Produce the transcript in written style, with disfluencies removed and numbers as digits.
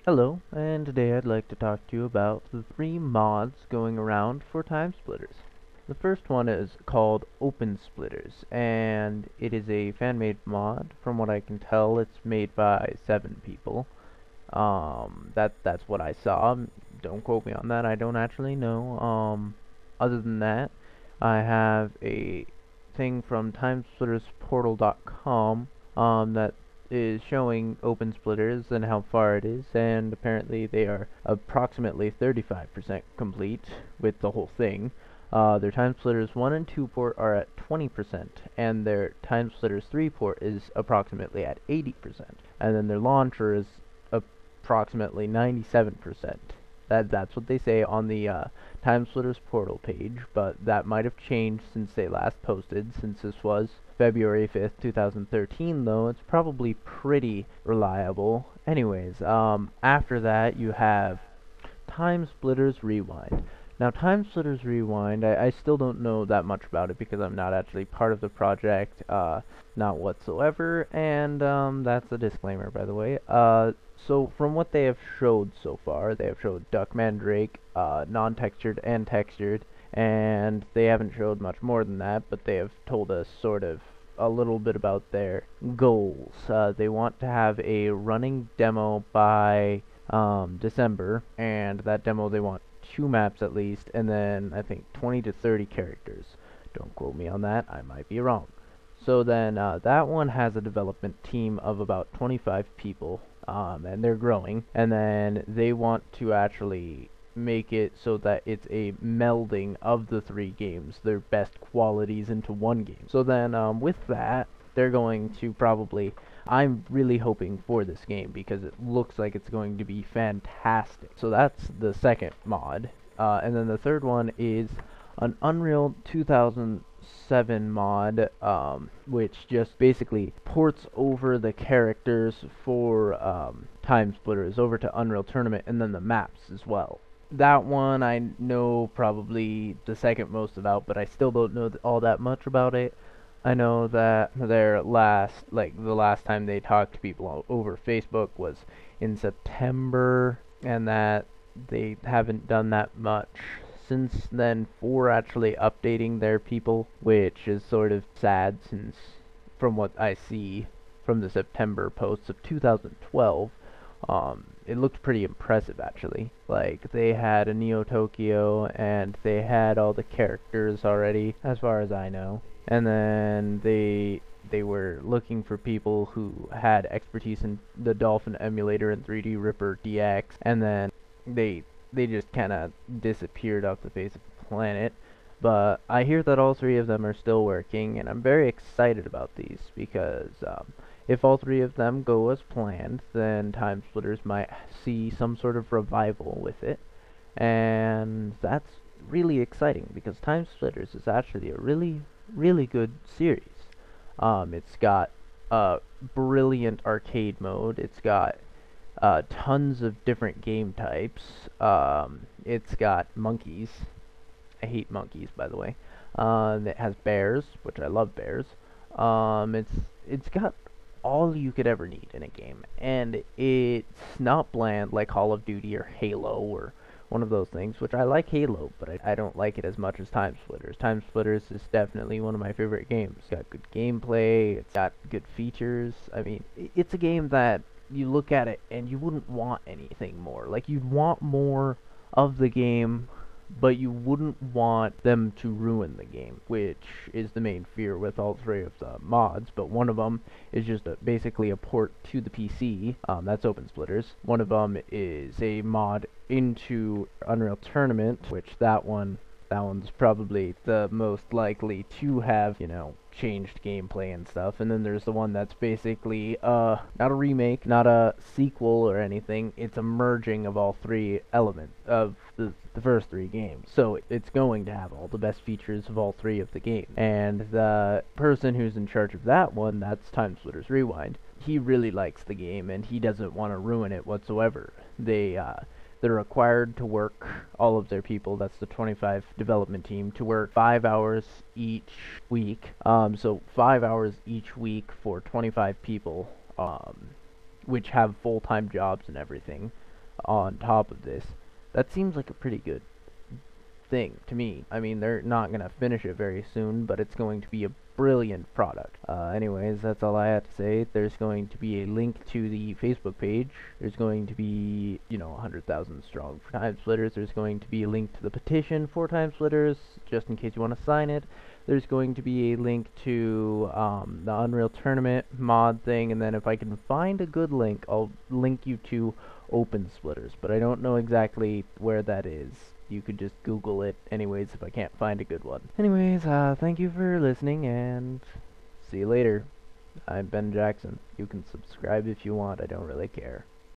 Hello, and today I'd like to talk to you about the three mods going around for Timesplitters. The first one is called Open Splitters, and it is a fan-made mod. From what I can tell, it's made by 7 people. That's what I saw. Don't quote me on that. I don't actually know. Other than that, I have a thing from timesplittersportal.com that is showing open splitters and how far it is, and apparently they are approximately 35% complete with the whole thing. Their Timesplitters 1 and 2 port are at 20%, and their Timesplitters 3 port is approximately at 80%, and then their launcher is approximately 97%. That's what they say on the Timesplitters portal page, but that might have changed since they last posted, since this was February 5th, 2013, though it's probably pretty reliable. Anyways, after that you have Timesplitters Rewind. Now, Timesplitters Rewind, I still don't know that much about it because I'm not actually part of the project, not whatsoever, and that's a disclaimer, by the way. So from what they have showed so far, they have showed Duck Mandrake, non-textured and textured, and they haven't showed much more than that, but they have told us sort of a little bit about their goals. They want to have a running demo by December, and that demo they want 2 maps at least, and then I think 20 to 30 characters. Don't quote me on that, I might be wrong. So then that one has a development team of about 25 people, and they're growing. And then they want to actually make it so that it's a melding of the 3 games, their best qualities into one game. So then with that, they're going to probably, I'm really hoping for this game because it looks like it's going to be fantastic. So that's the second mod. And then the third one is an Unreal 2007 mod, which just basically ports over the characters for Timesplitters over to Unreal Tournament, and then the maps as well. That one I know probably the second most about, but I still don't know all that much about it. I know that the last time they talked to people over Facebook was in September, and that they haven't done that much since then for actually updating their people, which is sort of sad since, from what I see from the September posts of 2012, it looked pretty impressive actually. Like, they had a Neo Tokyo, and they had all the characters already, as far as I know. And then they were looking for people who had expertise in the Dolphin emulator and 3D Ripper DX, and then they just kind of disappeared off the face of the planet. But I hear that all 3 of them are still working, and I'm very excited about these because if all 3 of them go as planned, then Timesplitters might see some sort of revival with it, and that's really exciting because Timesplitters is actually a really good series. It's got a brilliant arcade mode. It's got tons of different game types. It's got monkeys. I hate monkeys, by the way. It has bears, which I love bears. It's got all you could ever need in a game, and it's not bland like Call of Duty or Halo or one of those things, which I like Halo, but I don't like it as much as Timesplitters. Timesplitters is definitely one of my favorite games. It's got good gameplay, it's got good features. I mean, it's a game that you look at it and you wouldn't want anything more. Like, you'd want more of the game, but you wouldn't want them to ruin the game, which is the main fear with all 3 of the mods. But one of them is just basically a port to the PC. That's Open Splitters. One of them is a mod into Unreal Tournament, which that one's probably the most likely to have, changed gameplay and stuff. And then there's the one that's basically not a remake, not a sequel or anything. It's a merging of all 3 elements of the first 3 games. So it's going to have all the best features of all 3 of the games. And the person who's in charge of that one, that's Timesplitters Rewind. He really likes the game, and he doesn't want to ruin it whatsoever. They're required to work, all of their people, that's the 25 development team, to work 5 hours each week. So 5 hours each week for 25 people, which have full-time jobs and everything. on top of this. That seems like a pretty good thing to me. I mean, they're not going to finish it very soon, but it's going to be a brilliant product. Anyways, that's all I have to say. There's going to be a link to the Facebook page. There's going to be, 100,000 strong for Timesplitters. There's going to be a link to the petition for Timesplitters, just in case you want to sign it. There's going to be a link to the Unreal Tournament mod thing, and then if I can find a good link, I'll link you to OpenSplitters, but I don't know exactly where that is. You could just Google it anyways if I can't find a good one. Anyways, thank you for listening, and see you later. I'm Ben Jackson. You can subscribe if you want, I don't really care.